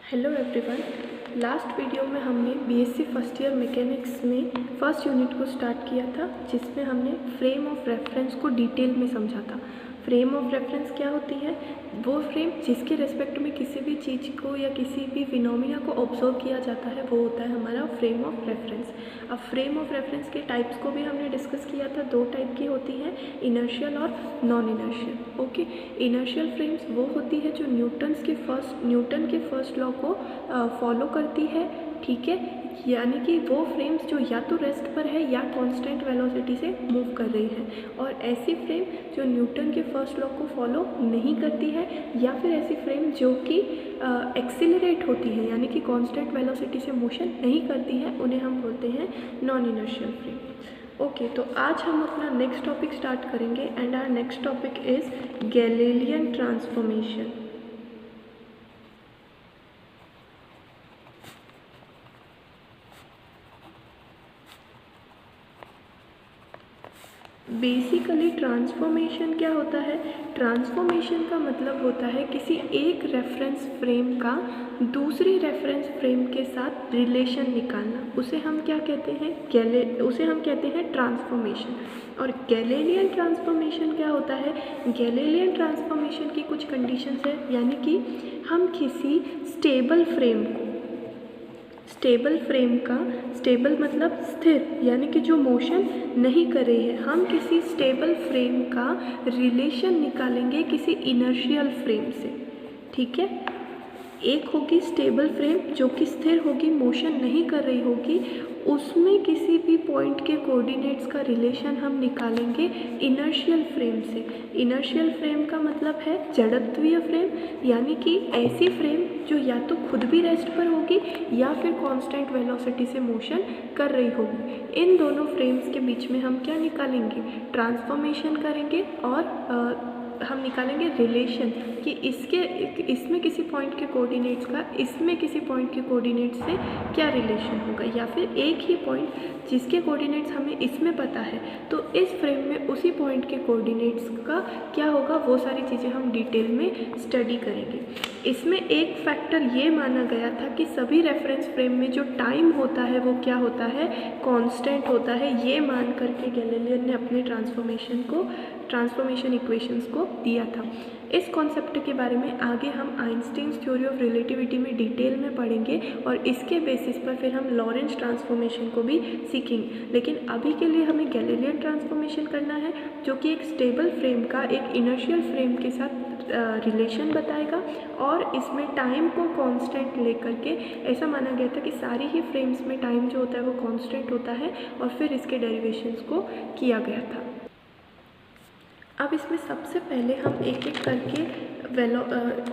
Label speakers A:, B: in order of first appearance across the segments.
A: Hello everyone. Last video में हमने BSc first year mechanics में फर्स्ट यूनिट को स्टार्ट किया था, जिसमें हमने फ्रेम ऑफ रेफरेंस को डिटेल में समझा था। फ्रेम ऑफ रेफरेंस क्या होती है? वो फ्रेम जिसके रेस्पेक्ट में किसी भी चीज़ को या किसी भी फिनोमिना को ऑब्जर्व किया जाता है, वो होता है हमारा फ्रेम ऑफ रेफरेंस। अब फ्रेम ऑफ रेफरेंस के टाइप्स को भी हमने डिस्कस किया था। दो टाइप की होती हैं, इनर्शियल और non inertial. Okay, inertial frames वो होती है जो न्यूटन के फर्स्ट लॉ को फॉलो करती है, ठीक है, यानी कि वो फ्रेम्स जो या तो रेस्ट पर है या कांस्टेंट वेलोसिटी से मूव कर रही है। और ऐसी फ्रेम जो न्यूटन के फर्स्ट लॉ को फॉलो नहीं करती है, या फिर ऐसी फ्रेम जो कि एक्सीलरेट होती है, यानी कि कांस्टेंट वेलोसिटी से मोशन नहीं करती है, उन्हें हम बोलते हैं नॉन इनर्शियल फ्रेम। ओके, तो आज हम अपना नेक्स्ट टॉपिक स्टार्ट करेंगे and our next topic is Galilean transformation. Basically transformation क्या होता है? ट्रांसफॉर्मेशन का मतलब होता है किसी एक रेफरेंस फ्रेम का दूसरी रेफरेंस फ्रेम के साथ रिलेशन निकालना। उसे हम क्या कहते हैं? उसे हम कहते हैं ट्रांसफॉर्मेशन। और गैलीलियन ट्रांसफॉर्मेशन क्या होता है? गैलीलियन ट्रांसफॉर्मेशन की कुछ कंडीशंस है, यानी कि हम किसी स्टेबल मतलब स्थिर, यानी कि जो मोशन नहीं कर रही है, हम किसी स्टेबल फ्रेम का रिलेशन निकालेंगे किसी इनर्शियल फ्रेम से, ठीक है। एक होगी स्टेबल फ्रेम जो कि स्थिर होगी, मोशन नहीं कर रही होगी, उसमें किसी भी पॉइंट के कोऑर्डिनेट्स का रिलेशन हम निकालेंगे इनर्शियल फ्रेम से। इनर्शियल फ्रेम का मतलब है जड़त्वीय फ्रेम, यानी कि ऐसी फ्रेम जो या तो खुद भी रेस्ट पर होगी या फिर कांस्टेंट वेलोसिटी से मोशन कर रही होगी। इन दोनों फ्रेम्स के बीच में हम क्या निकालेंगे? ट्रांसफॉर्मेशन करेंगे और हम निकालेंगे रिलेशन कि इसमें किसी पॉइंट के कोऑर्डिनेट्स का इसमें किसी पॉइंट के कोऑर्डिनेट्स से क्या रिलेशन होगा, या फिर एक ही पॉइंट जिसके कोऑर्डिनेट्स हमें इसमें पता है तो इस फ्रेम में उसी पॉइंट के कोऑर्डिनेट्स का क्या होगा, वो सारी चीज़ें हम डिटेल में स्टडी करेंगे। इसमें एक फैक्टर ये माना गया था कि सभी रेफरेंस फ्रेम में जो टाइम होता है वो क्या होता है? कांस्टेंट होता है। ये मान करके गैलीलियन ने अपने ट्रांसफॉर्मेशन इक्वेशंस को दिया था। इस कॉन्सेप्ट के बारे में आगे हम आइंस्टीन्स थ्योरी ऑफ रिलेटिविटी में डिटेल में पढ़ेंगे और इसके बेसिस पर फिर हम लॉरेंस ट्रांसफॉर्मेशन को भी सीखेंगे। लेकिन अभी के लिए हमें गैलीलियन ट्रांसफॉर्मेशन करना है, जो कि एक स्टेबल फ्रेम का एक इनर्शियल फ्रेम के साथ रिलेशन बताएगा और इसमें टाइम को कांस्टेंट लेकर के ऐसा माना गया था कि सारी ही फ्रेम्स में टाइम जो होता है वो कांस्टेंट होता है, और फिर इसके डेरिवेशंस को किया गया था। अब इसमें सबसे पहले हम एक एक करके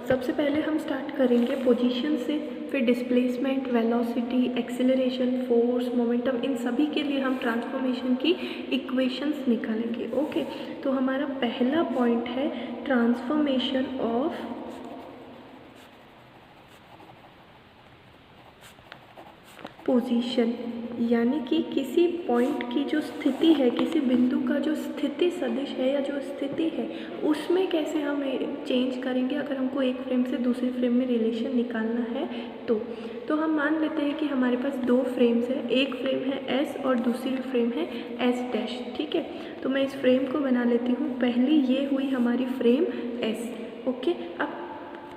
A: सबसे पहले हम स्टार्ट करेंगे पोजीशन से, फिर displacement, velocity, acceleration, force, momentum, इन सभी के लिए हम ट्रांसफॉर्मेशन की इक्वेशंस निकालेंगे। ओके, तो हमारा पहला पॉइंट है ट्रांसफॉर्मेशन ऑफ पोजीशन, यानी कि किसी पॉइंट की जो स्थिति है, किसी बिंदु का जो स्थिति सदिश है या जो स्थिति है, उसमें कैसे हम चेंज करेंगे अगर हमको एक फ्रेम से दूसरी फ्रेम में रिलेशन निकालना है। तो हम मान लेते हैं कि हमारे पास दो फ्रेम्स है, एक फ्रेम है एस और दूसरी फ्रेम है एस डैश, ठीक है। तो मैं इस फ्रेम को बना लेती हूँ। पहली ये हुई हमारी फ्रेम एस। ओके, अब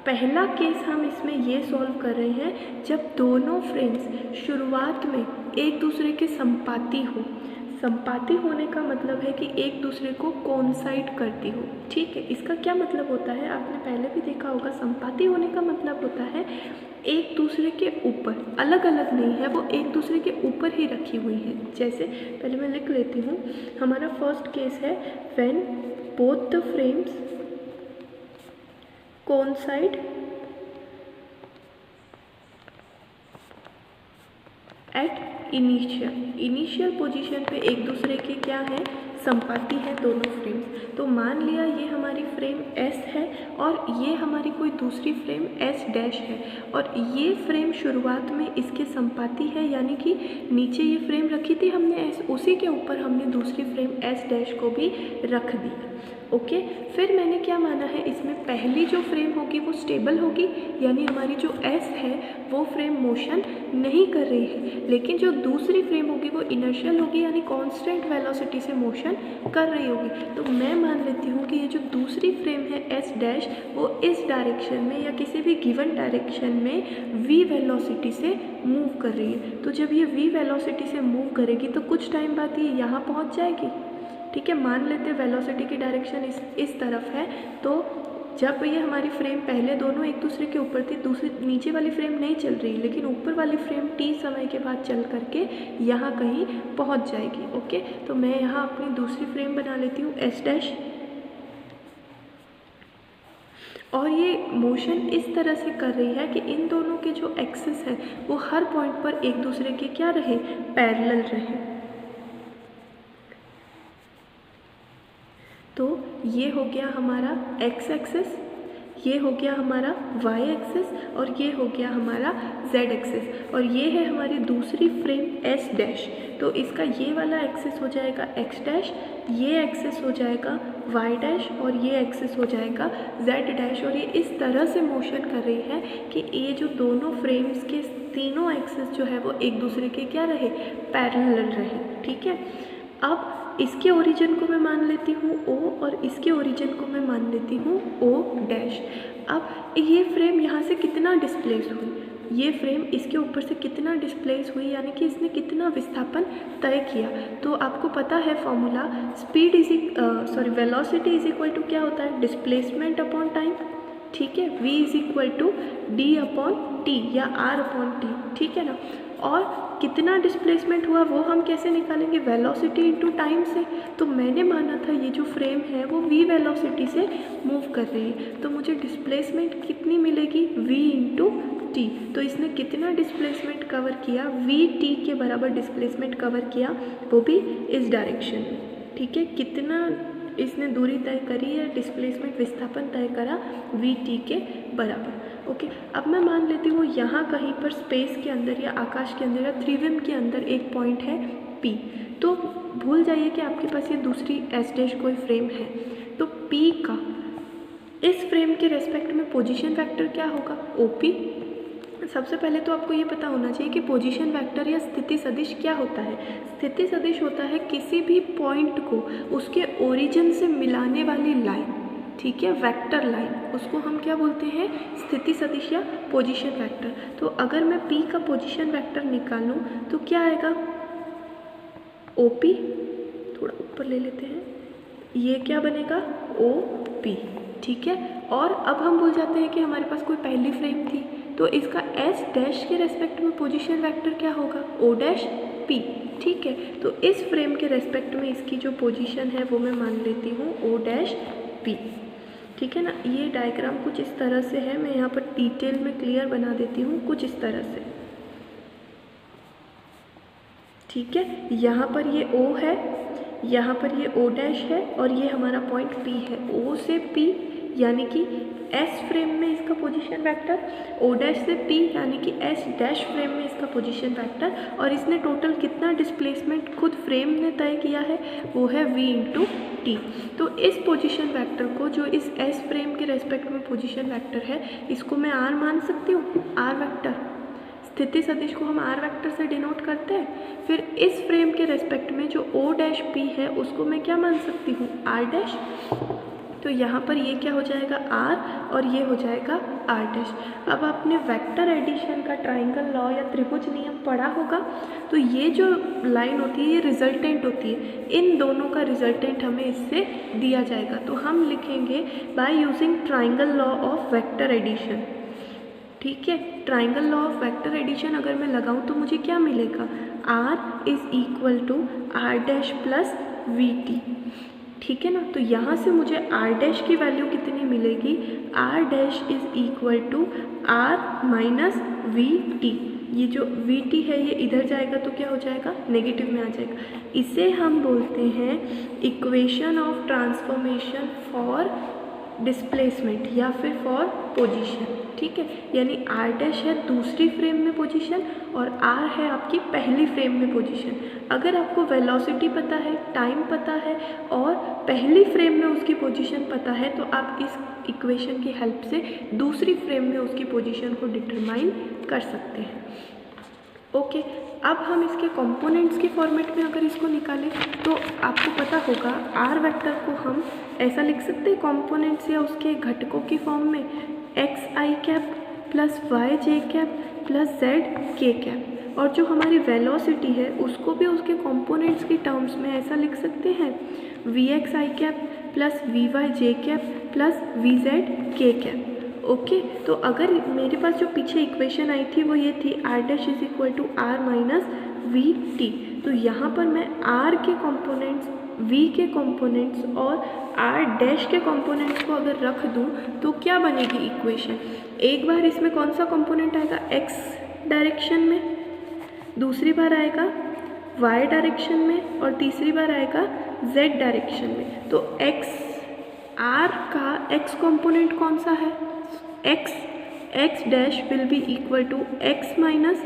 A: पहला केस हम इसमें ये सॉल्व कर रहे हैं जब दोनों फ्रेम्स शुरुआत में एक दूसरे के संपाती हो। संपाती होने का मतलब है कि एक दूसरे को कोइंसाइड करती हो, ठीक है। इसका क्या मतलब होता है? आपने पहले भी देखा होगा, संपाती होने का मतलब होता है एक दूसरे के ऊपर, अलग अलग नहीं है, वो एक दूसरे के ऊपर ही रखी हुई है। जैसे पहले मैं लिख लेती हूँ, हमारा फर्स्ट केस है when both the frames coincide at initial position पे एक दूसरे के क्या है? संपाती है दोनों फ्रेम्स। तो मान लिया ये हमारी फ्रेम एस है और ये हमारी कोई दूसरी फ्रेम एस डैश है, और ये फ्रेम शुरुआत में इसके संपाती है, यानी कि नीचे ये फ्रेम रखी थी हमने एस, उसी के ऊपर हमने दूसरी फ्रेम एस डैश को भी रख दी। ओके। फिर मैंने क्या माना है, इसमें पहली जो फ्रेम होगी वो स्टेबल होगी, यानी हमारी जो एस है वो फ्रेम मोशन नहीं कर रही है, लेकिन जो दूसरी फ्रेम होगी वो इनर्शियल होगी, यानी कांस्टेंट वेलोसिटी से मोशन कर रही होगी। तो मैं मान लेती हूँ कि ये जो दूसरी फ्रेम है एस डैश वो इस डायरेक्शन में या किसी भी गिवन डायरेक्शन में वी वेलोसिटी से मूव कर रही है। तो जब ये वी वेलोसिटी से मूव करेगी तो कुछ टाइम बाद ये यहाँ पहुँच जाएगी। ठीक है, मान लेते हैं वेलोसिटी की डायरेक्शन इस तरफ है, तो जब ये हमारी फ्रेम पहले दोनों एक दूसरे के ऊपर थी, दूसरी नीचे वाली फ्रेम नहीं चल रही, लेकिन ऊपर वाली फ्रेम टी समय के बाद चल करके यहाँ कहीं पहुँच जाएगी। ओके, तो मैं यहाँ अपनी दूसरी फ्रेम बना लेती हूँ एस डैश, और ये मोशन इस तरह से कर रही है कि इन दोनों के जो एक्सिस है वो हर पॉइंट पर एक दूसरे के क्या रहे, पैरेलल रहे। तो ये हो गया हमारा एक्स एक्सिस, ये हो गया हमारा वाई एक्सिस, और ये हो गया हमारा जेड एक्सिस, और ये है हमारी दूसरी फ्रेम एस डैश। तो इसका ये वाला एक्सिस हो जाएगा एक्स डैश, ये एक्सिस हो जाएगा वाई डैश, और ये एक्सिस हो जाएगा जेड डैश। और ये इस तरह से मोशन कर रही है कि ये जो दोनों फ्रेम्स के तीनों एक्सिस जो है वो एक दूसरे के क्या रहे, पैरेलल रहे। ठीक है, अब इसके ओरिजिन को मैं मान लेती हूँ O, और इसके ओरिजिन को मैं मान लेती हूँ O डैश। अब ये फ्रेम यहाँ से कितना डिस्प्लेस हुई, ये फ्रेम इसके ऊपर से कितना डिस्प्लेस हुई, यानी कि इसने कितना विस्थापन तय किया। तो आपको पता है formula, velocity is equal to क्या होता है, डिस्प्लेसमेंट अपॉन टाइम। ठीक है, v is equal to d upon t या r अपॉन टी। ठीक है ना, और कितना डिस्प्लेसमेंट हुआ वो हम कैसे निकालेंगे, वेलोसिटी इंटू टाइम से। तो मैंने माना था ये जो फ्रेम है वो v वेलोसिटी से मूव कर रही है, तो मुझे डिस्प्लेसमेंट कितनी मिलेगी, v इंटू टी। तो इसने कितना डिस्प्लेसमेंट कवर किया, v t के बराबर डिस्प्लेसमेंट कवर किया, वो भी इस डायरेक्शन में। ठीक है, कितना इसने दूरी तय करी है, डिस्प्लेसमेंट विस्थापन तय करा वी टी के बराबर। ओके, अब मैं मान लेती हूँ यहाँ कहीं पर स्पेस के अंदर या आकाश के अंदर या त्रिविम के अंदर एक पॉइंट है P। तो भूल जाइए कि आपके पास ये दूसरी एस डैश कोई फ्रेम है, तो P का इस फ्रेम के रेस्पेक्ट में पोजीशन वेक्टर क्या होगा, OP। सबसे पहले तो आपको ये पता होना चाहिए कि पोजीशन वेक्टर या स्थिति सदिश क्या होता है। स्थिति सदिश होता है किसी भी पॉइंट को उसके ओरिजिन से मिलाने वाली लाइन। ठीक है, वेक्टर लाइन, उसको हम क्या बोलते हैं, स्थिति सदिश या पोजीशन वेक्टर। तो अगर मैं P का पोजीशन वेक्टर निकालूं तो क्या आएगा, OP, थोड़ा ऊपर ले लेते हैं, ये क्या बनेगा, OP। ठीक है, और अब हम भूल जाते हैं कि हमारे पास कोई पहली फ्रेम थी, तो इसका S डैश के रेस्पेक्ट में पोजीशन वेक्टर क्या होगा, O डैश P। ठीक है, तो इस फ्रेम के रेस्पेक्ट में इसकी जो पोजीशन है वो मैं मान लेती हूँ O डैश P। ठीक है ना, ये डायग्राम कुछ इस तरह से है, मैं यहाँ पर डिटेल में क्लियर बना देती हूँ कुछ इस तरह से। ठीक है, यहाँ पर ये O है, यहाँ पर ये O डैश है, और ये हमारा पॉइंट P है। O से P यानी कि S फ्रेम में इसका पोजीशन वेक्टर, O डैश से P यानी कि S डैश फ्रेम में इसका पोजीशन वेक्टर, और इसने टोटल कितना डिस्प्लेसमेंट खुद फ्रेम ने तय किया है, वो है V इंटू टी। तो इस पोजीशन वेक्टर को, जो इस S फ्रेम के रेस्पेक्ट में पोजीशन वेक्टर है, इसको मैं R मान सकती हूँ, R वेक्टर। स्थिति सदिश को हम R वेक्टर से डिनोट करते हैं। फिर इस फ्रेम के रेस्पेक्ट में जो O डैश P है उसको मैं क्या मान सकती हूँ, R डैश। तो यहाँ पर ये क्या हो जाएगा, R, और ये हो जाएगा R डैश। अब आपने वेक्टर एडिशन का ट्राइंगल लॉ या त्रिभुज नियम पढ़ा होगा, तो ये जो लाइन होती है ये रिजल्टेंट होती है, इन दोनों का रिजल्टेंट हमें इससे दिया जाएगा। तो हम लिखेंगे by using triangle law of vector addition. ठीक है, triangle law of vector addition अगर मैं लगाऊं तो मुझे क्या मिलेगा, R is equal to R dash plus v t. ठीक है ना, तो यहाँ से मुझे R डैश की वैल्यू कितनी मिलेगी, R dash is equal to R minus v t. ये जो वी टी है ये इधर जाएगा तो क्या हो जाएगा, नेगेटिव में आ जाएगा। इसे हम बोलते हैं equation of transformation for displacement या फिर फॉर पोजीशन, ठीक है। यानी आर डैश है दूसरी फ्रेम में पोजीशन और आर है आपकी पहली फ्रेम में पोजीशन। अगर आपको वेलोसिटी पता है, टाइम पता है और पहली फ्रेम में उसकी पोजीशन पता है तो आप इस इक्वेशन की हेल्प से दूसरी फ्रेम में उसकी पोजीशन को डिटरमाइन कर सकते हैं। ओके, अब हम इसके कंपोनेंट्स के फॉर्मेट में अगर इसको निकालें तो आपको पता होगा आर वेक्टर को हम ऐसा लिख सकते हैं कंपोनेंट्स या उसके घटकों की फॉर्म में x i cap plus Y j cap plus Z k cap, और जो हमारी वेलोसिटी है उसको भी उसके कंपोनेंट्स की टर्म्स में ऐसा लिख सकते हैं v x i cap plus v y j cap plus v z k cap. Okay, तो अगर मेरे पास जो पीछे इक्वेशन आई थी वो ये थी r dash is equal to r minus v t, तो यहाँ पर मैं आर के कंपोनेंट्स, वी के कंपोनेंट्स और आर डैश के कंपोनेंट्स को अगर रख दूँ तो क्या बनेगी इक्वेशन। एक बार इसमें कौन सा कंपोनेंट आएगा एक्स डायरेक्शन में, दूसरी बार आएगा वाई डायरेक्शन में और तीसरी बार आएगा जेड डायरेक्शन में। तो एक्स आर का एक्स कंपोनेंट कौन सा है, x dash will be equal to x minus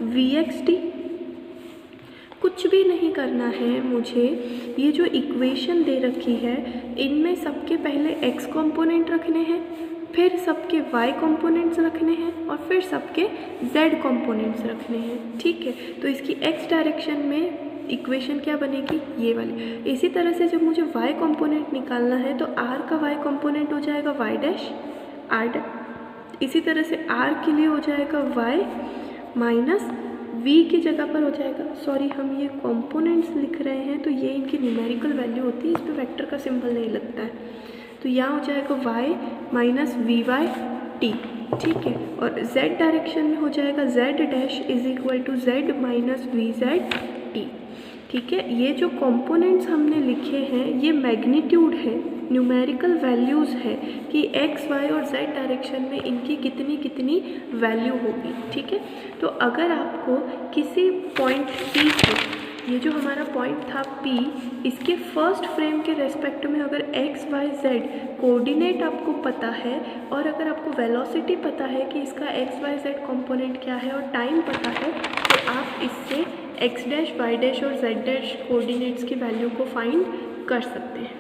A: v x t. कुछ भी नहीं करना है मुझे, ये जो इक्वेशन दे रखी है इनमें सबके पहले एक्स कंपोनेंट रखने हैं, फिर सबके वाई कंपोनेंट्स रखने हैं और फिर सबके जेड कंपोनेंट्स रखने हैं, ठीक है। तो इसकी एक्स डायरेक्शन में इक्वेशन क्या बनेगी, ये वाली। इसी तरह से जब मुझे y कंपोनेंट निकालना है तो r का y कंपोनेंट हो जाएगा y डैश r डैश, इसी तरह से r के लिए हो जाएगा y माइनस v की जगह पर हो जाएगा, सॉरी हम ये कंपोनेंट्स लिख रहे हैं तो ये इनकी न्यूमेरिकल वैल्यू होती है, इस पर वेक्टर का सिंबल नहीं लगता है, तो यहाँ हो जाएगा y minus v y t, ठीक है। और z डायरेक्शन में हो जाएगा z dash is equal to z minus v z t, ठीक है। ये जो कंपोनेंट्स हमने लिखे हैं ये मैग्नीट्यूड है, न्यूमेरिकल वैल्यूज़ है कि x, y और z डायरेक्शन में इनकी कितनी कितनी वैल्यू होगी, ठीक है। तो अगर आपको किसी पॉइंट P को, ये जो हमारा पॉइंट था P, इसके फर्स्ट फ्रेम के रेस्पेक्ट में अगर x, y, z कोऑर्डिनेट आपको पता है और अगर आपको वेलोसिटी पता है कि इसका x, y, z कंपोनेंट क्या है और टाइम पता है, तो आप इससे x डैश, y डैश और z डैश कोऑर्डिनेट्स की वैल्यू को फाइंड कर सकते हैं।